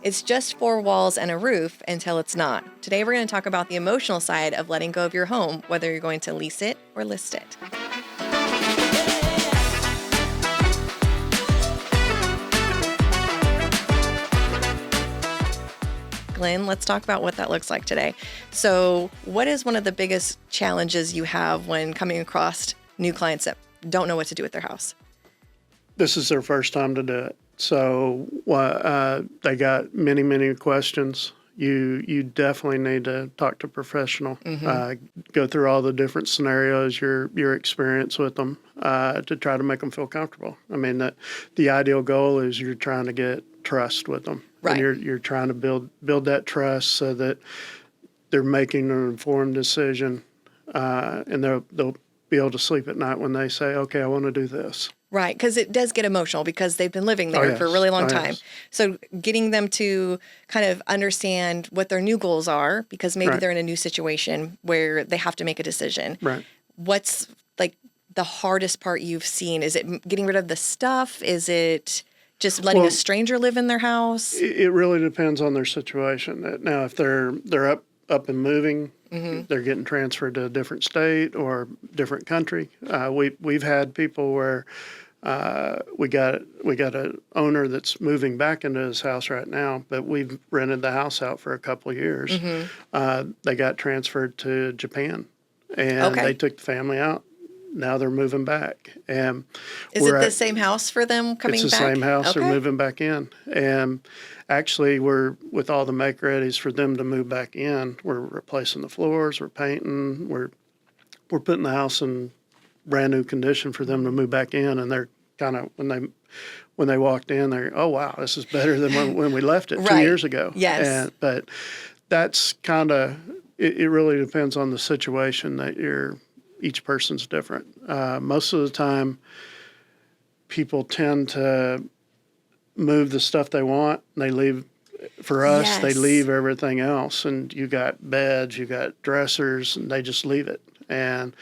It's just 4 walls and a roof until it's not. Today we're going to talk about the emotional side of letting go of your home, whether you're going to lease it or list it. Glynn, let's talk about what that looks like today. So what is one of the biggest challenges you have when coming across new clients that don't know what to do with their house? This is their first time to do it. So they got many questions. You definitely need to talk to a professional, go through all the different scenarios, your experience with them, to try to make them feel comfortable. I mean, the ideal goal is you're trying to get trust with them. Right. And you're trying to build that trust so that they're making an informed decision, and they'll be able to sleep at night when they say, okay, I want to do this. Right, because it does get emotional because they've been living there for a really long time. Yes. So getting them to kind of understand what their new goals are, because maybe they're in a new situation where they have to make a decision. Right. What's like the hardest part you've seen? Is it getting rid of the stuff? Is it just letting a stranger live in their house? It really depends on their situation. Now, if they're up and moving, they're getting transferred to a different state or different country. We've had people where we got an owner that's moving back into his house right now, but we've rented the house out for a couple of years. They got transferred to Japan, and they took the family out. Now they're moving back. And is it the same house for them coming back? It's the same house. They're moving back in. And actually, we're with all the make-readies for them to move back in. We're replacing the floors. We're painting. We're putting the house in brand new condition for them to move back in. And they're kind of, when they walked in, they're, oh, wow, this is better than when we left it 2 years ago. Yes. But that's kind of, it really depends on the situation that each person's different. Most of the time, people tend to move the stuff they want, and they leave. For us, they leave everything else, and you got beds, you got dressers, and they just leave it. And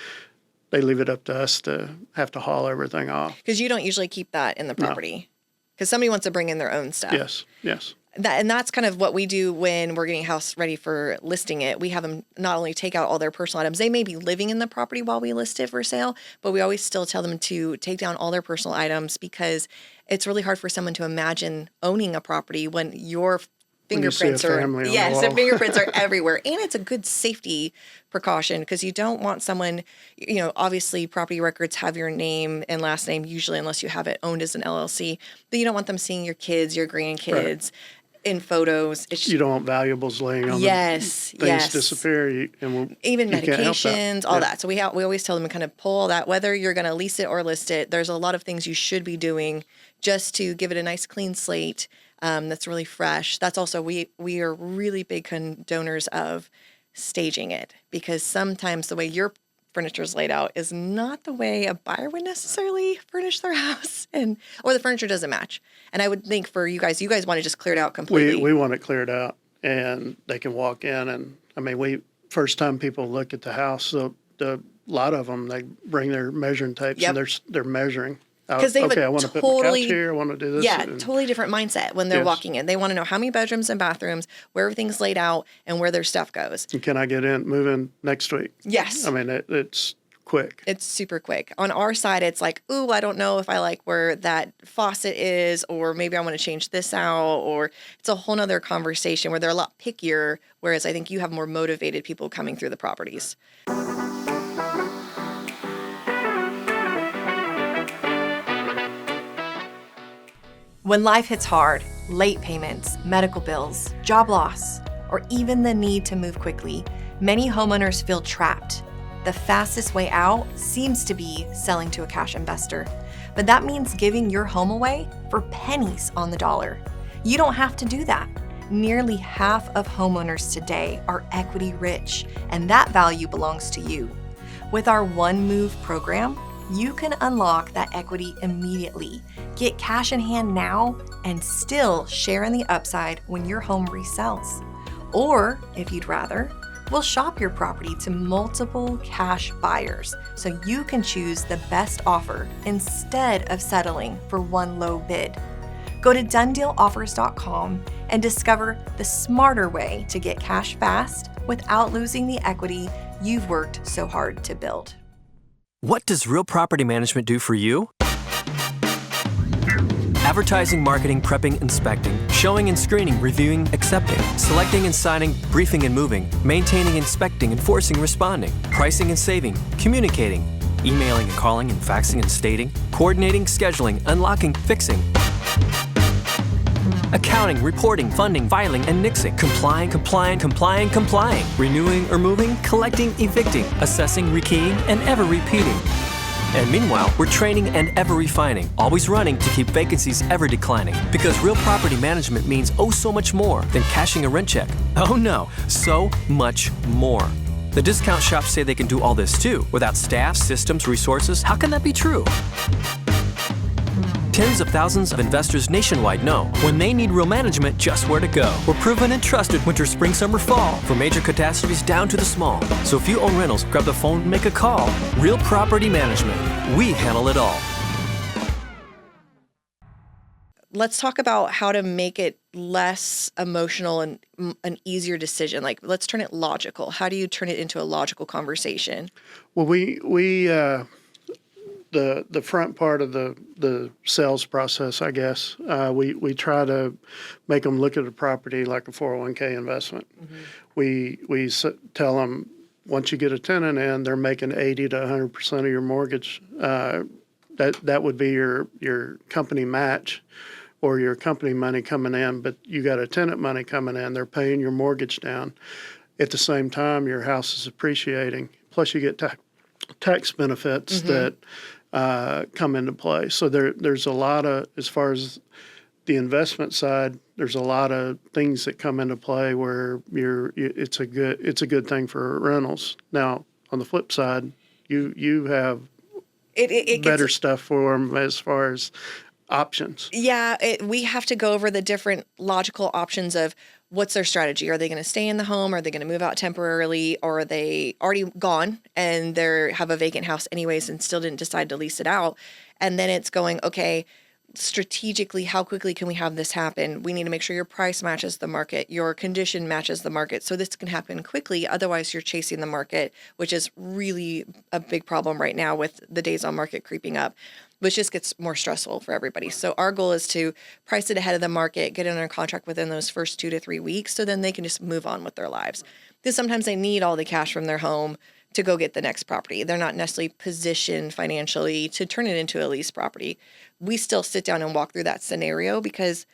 they leave it up to us to have to haul everything off. Because you don't usually keep that in the property. Because somebody wants to bring in their own stuff. Yes. And that's kind of what we do when we're getting a house ready for listing it. We have them not only take out all their personal items, they may be living in the property while we list it for sale, but we always still tell them to take down all their personal items, because it's really hard for someone to imagine owning a property when your fingerprints the fingerprints are everywhere. And it's a good safety precaution, because you don't want someone, obviously property records have your name and last name usually, unless you have it owned as an LLC, but you don't want them seeing your kids, your grandkids. In photos. You don't want valuables laying on things disappear. Even medications, all that. So we always tell them to kind of pull all that, whether you're going to lease it or list it. There's a lot of things you should be doing just to give it a nice clean slate that's really fresh. That's also, we are really big condoners of staging it, because sometimes the way your furniture is laid out is not the way a buyer would necessarily furnish their house, or the furniture doesn't match. And I would think for you guys want to just clear it out completely. We want it cleared out, and they can walk in. And I mean, first time people look at the house, a lot of them, they bring their measuring tapes and they're measuring. Because they I want to put my couch here. I want to do this. Yeah, totally different mindset when they're walking in. They want to know how many bedrooms and bathrooms, where everything's laid out, and where their stuff goes. And can I move in next week? Yes. I mean, it's quick. It's super quick. On our side, it's like, ooh, I don't know if I like where that faucet is, or maybe I want to change this out, or it's a whole nother conversation where they're a lot pickier, whereas I think you have more motivated people coming through the properties. When life hits hard, late payments, medical bills, job loss, or even the need to move quickly, many homeowners feel trapped. The fastest way out seems to be selling to a cash investor, but that means giving your home away for pennies on the dollar. You don't have to do that. Nearly half of homeowners today are equity rich, and that value belongs to you. With our One Move program, you can unlock that equity immediately, get cash in hand now, and still share in the upside when your home resells. Or, if you'd rather, we'll shop your property to multiple cash buyers so you can choose the best offer instead of settling for one low bid. Go to donedealoffers.com and discover the smarter way to get cash fast without losing the equity you've worked so hard to build. What does Real Property Management do for you? Advertising, marketing, prepping, inspecting, showing and screening, reviewing, accepting, selecting and signing, briefing and moving, maintaining, inspecting, enforcing, responding, pricing and saving, communicating, emailing and calling and faxing and stating, coordinating, scheduling, unlocking, fixing, accounting, reporting, funding, filing, and nixing, complying, renewing or moving, collecting, evicting, assessing, rekeying, and ever repeating. And meanwhile, we're training and ever refining, always running to keep vacancies ever declining. Because Real Property Management means oh so much more than cashing a rent check. Oh no, so much more. The discount shops say they can do all this too. Without staff, systems, resources, how can that be true? Tens of thousands of investors nationwide know when they need real management, just where to go. We're proven and trusted winter, spring, summer, fall, from major catastrophes down to the small. So if you own rentals, grab the phone and make a call. Real Property Management. We handle it all. Let's talk about how to make it less emotional and an easier decision. Like, let's turn it logical. How do you turn it into a logical conversation? Well, the front part of the sales process, I guess, we try to make them look at the property like a 401k investment. Mm-hmm. We tell them once you get a tenant in, they're making 80 to 100% of your mortgage. That would be your company match or your company money coming in, but you got a tenant money coming in. They're paying your mortgage down. At the same time, your house is appreciating. Plus, you get tax benefits mm-hmm. that come into play. So there's a lot of, as far as the investment side, there's a lot of things that come into play where it's a good thing for rentals. Now, on the flip side, you have it better stuff for them as far as options. Yeah, we have to go over the different logical options of what's their strategy. Are they going to stay in the home? Are they going to move out temporarily? Or are they already gone and they have a vacant house anyways and still didn't decide to lease it out? And then it's going, okay, strategically, how quickly can we have this happen? We need to make sure your price matches the market, your condition matches the market, so this can happen quickly. Otherwise, you're chasing the market, which is really a big problem right now with the days on market creeping up, which just gets more stressful for everybody. So our goal is to price it ahead of the market, get it under contract within those first 2 to 3 weeks, so then they can just move on with their lives. Because sometimes they need all the cash from their home to go get the next property. They're not necessarily positioned financially to turn it into a lease property. We still sit down and walk through that scenario because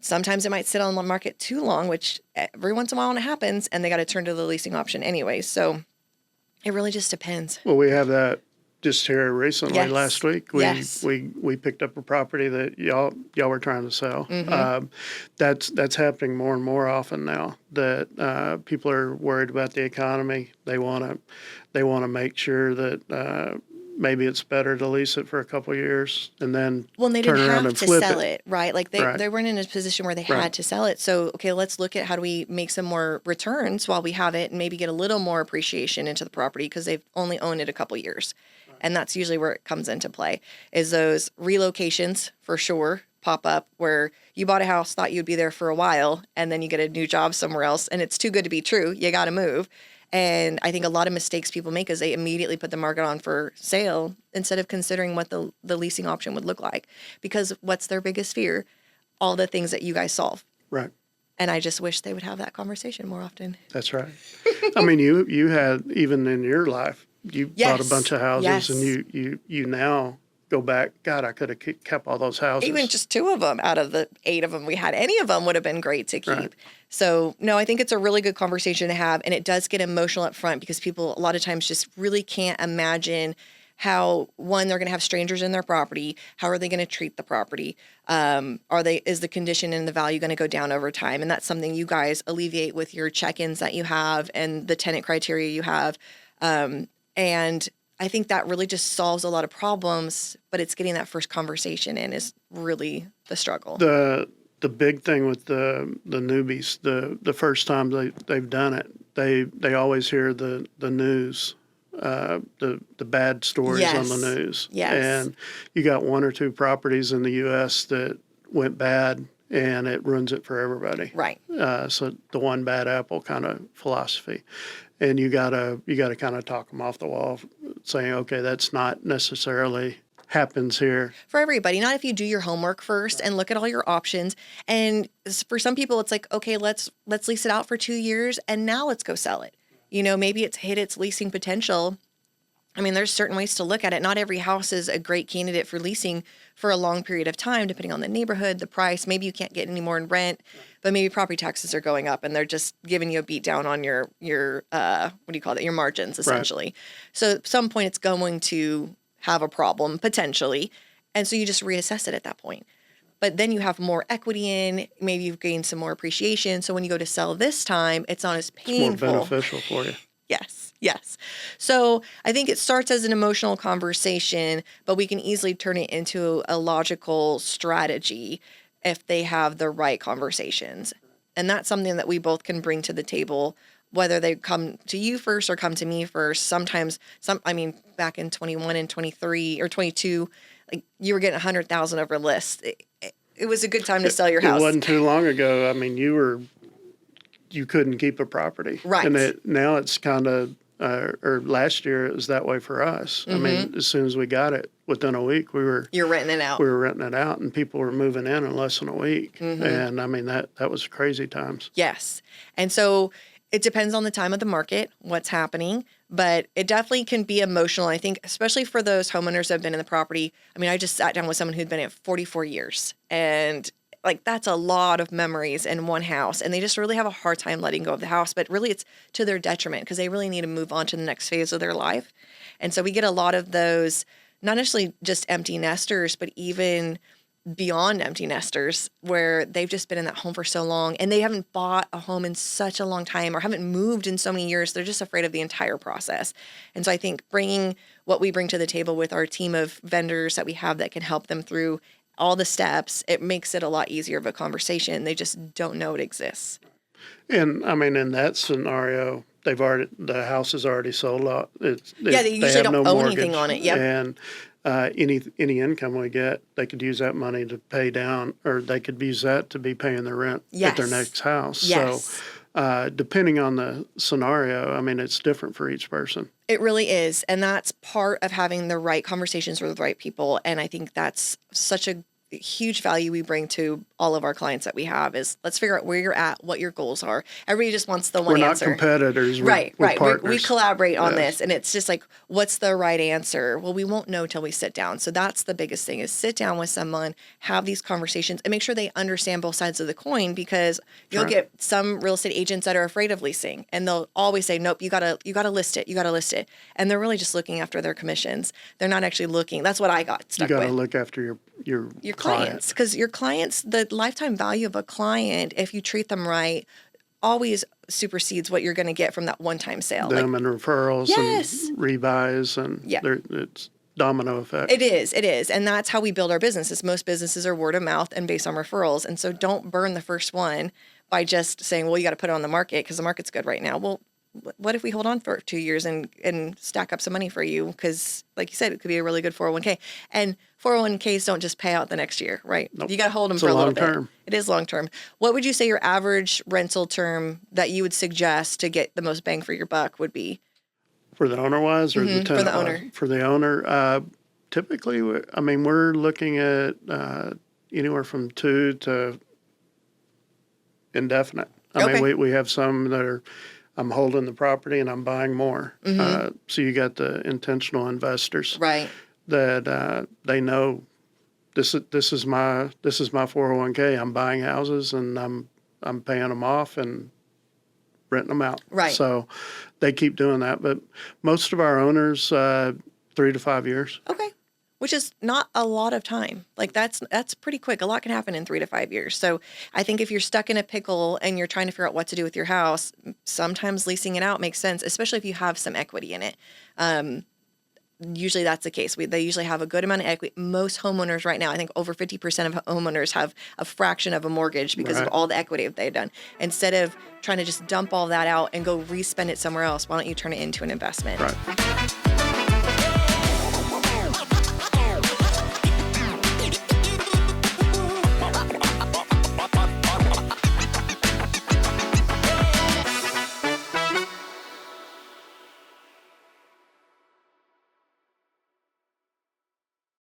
sometimes it might sit on the market too long, which every once in a while it happens, and they got to turn to the leasing option anyway. So it really just depends. Well, we have that just here recently. Yes. Last week, we picked up a property that y'all were trying to sell. Mm-hmm. That's happening more and more often now. That people are worried about the economy. They want to make sure that maybe it's better to lease it for a couple of years and then they turn didn't around have and to flip sell it. Right? Like they weren't in a position where they had to sell it. So okay, let's look at how do we make some more returns while we have it and maybe get a little more appreciation into the property because they've only owned it a couple of years. And that's usually where it comes into play, is those relocations for sure pop up where you bought a house, thought you'd be there for a while, and then you get a new job somewhere else, and it's too good to be true. You got to move. And I think a lot of mistakes people make is they immediately put the market on for sale instead of considering what the leasing option would look like. Because what's their biggest fear? All the things that you guys solve. Right. And I just wish they would have that conversation more often. That's right. I mean, you had, even in your life, you bought a bunch of houses, and you now go back, God, I could have kept all those houses. Even just 2 of them out of the 8 of them we had, any of them would have been great to keep. Right. So, no, I think it's a really good conversation to have, and it does get emotional up front because people a lot of times just really can't imagine how, one, they're going to have strangers in their property. How are they going to treat the property? Is the condition and the value going to go down over time? And that's something you guys alleviate with your check-ins that you have and the tenant criteria you have. And I think that really just solves a lot of problems, but it's getting that first conversation in is really the struggle. The big thing with the newbies, the first time they've done it, they always hear the news, the bad stories on the news. Yes. And you got 1 or 2 properties in the U.S. that went bad, and it ruins it for everybody. Right. So the one bad apple kind of philosophy, and you gotta kind of talk them off the wall, saying, okay, that's not necessarily happens here. For everybody, not if you do your homework first and look at all your options. And for some people, it's like, okay, let's lease it out for 2 years and now let's go sell it. You know, maybe it's hit its leasing potential. I mean, there's certain ways to look at it. Not every house is a great candidate for leasing for a long period of time, depending on the neighborhood, the price. Maybe you can't get any more in rent, but maybe property taxes are going up and they're just giving you a beat down on your what do you call it? Your margins, essentially. Right. So at some point it's going to have a problem potentially. And so you just reassess it at that point. But then you have more equity in, maybe you've gained some more appreciation. So when you go to sell this time, it's not as painful. It's more beneficial for you. Yes. So I think it starts as an emotional conversation, but we can easily turn it into a logical strategy if they have the right conversations. And that's something that we both can bring to the table, whether they come to you first or come to me first. Sometimes, back in 21 and 23 or 22, like you were getting 100,000 over list. It was a good time to sell your house. It wasn't too long ago. I mean, you couldn't keep a property. Right. And now it's kind of, or last year it was that way for us. Mm-hmm. I mean, as soon as we got it, within a week, You're renting it out. We were renting it out, and people were moving in less than a week. Mm-hmm. And I mean, that was crazy times. Yes. And so it depends on the time of the market, what's happening, but it definitely can be emotional. I think, especially for those homeowners that have been in the property. I mean, I just sat down with someone who'd been in it 44 years, and like that's a lot of memories in one house, and they just really have a hard time letting go of the house, but really it's to their detriment because they really need to move on to the next phase of their life. And so we get a lot of those, not necessarily just empty nesters, but even beyond empty nesters where they've just been in that home for so long and they haven't bought a home in such a long time or haven't moved in so many years. They're just afraid of the entire process. And so I think bringing what we bring to the table with our team of vendors that we have that can help them through all the steps, it makes it a lot easier of a conversation. They just don't know it exists. And I mean, in that scenario, the house is already sold out. They usually don't own anything on it. Yep. And any income we get, they could use that money to pay down, or they could use that to be paying the rent at their next house. Yes. So depending on the scenario, I mean, it's different for each person. It really is. And that's part of having the right conversations with the right people. And I think that's such a huge value we bring to all of our clients that we have is let's figure out where you're at, what your goals are. Everybody just wants the one answer. We're not competitors. Right. Partners. We collaborate on this, and it's just like, what's the right answer? Well, we won't know till we sit down. So that's the biggest thing is sit down with someone, have these conversations, and make sure they understand both sides of the coin because you'll get some real estate agents that are afraid of leasing, and they'll always say, nope, you gotta list it. You gotta list it. And they're really just looking after their commissions. They're not actually looking. That's what I got stuck with. You gotta look after your clients, because your clients, the lifetime value of a client, if you treat them right, always supersedes what you're going to get from that one-time sale. Them and referrals and rebuys, and it's domino effect. It is. And that's how we build our businesses. Most businesses are word of mouth and based on referrals. And so don't burn the first one by just saying, well, you got to put it on the market because the market's good right now. Well, what if we hold on for 2 years and stack up some money for you? Because like you said, it could be a really good 401k. And 401ks don't just pay out the next year, right? Nope. You got to hold them for a little bit. Term. It is long term. What would you say your average rental term that you would suggest to get the most bang for your buck would be? For the owner wise or the tenant? For the owner. For the owner, typically, we're looking at anywhere from 2 to indefinite. I mean, we have some that are, I'm holding the property and I'm buying more. Mm-hmm. So you got the intentional investors, right? That they know this is my 401k. I'm buying houses and I'm paying them off and renting them out. Right. So they keep doing that. But most of our owners, 3 to 5 years. Okay. Which is not a lot of time. Like that's pretty quick. A lot can happen in 3 to 5 years. So I think if you're stuck in a pickle and you're trying to figure out what to do with your house, sometimes leasing it out makes sense, especially if you have some equity in it. Usually that's the case. They usually have a good amount of equity. Most homeowners right now, I think over 50% of homeowners have a fraction of a mortgage because of all the equity that they've done. Instead of trying to just dump all that out and go re-spend it somewhere else, why don't you turn it into an investment? Right.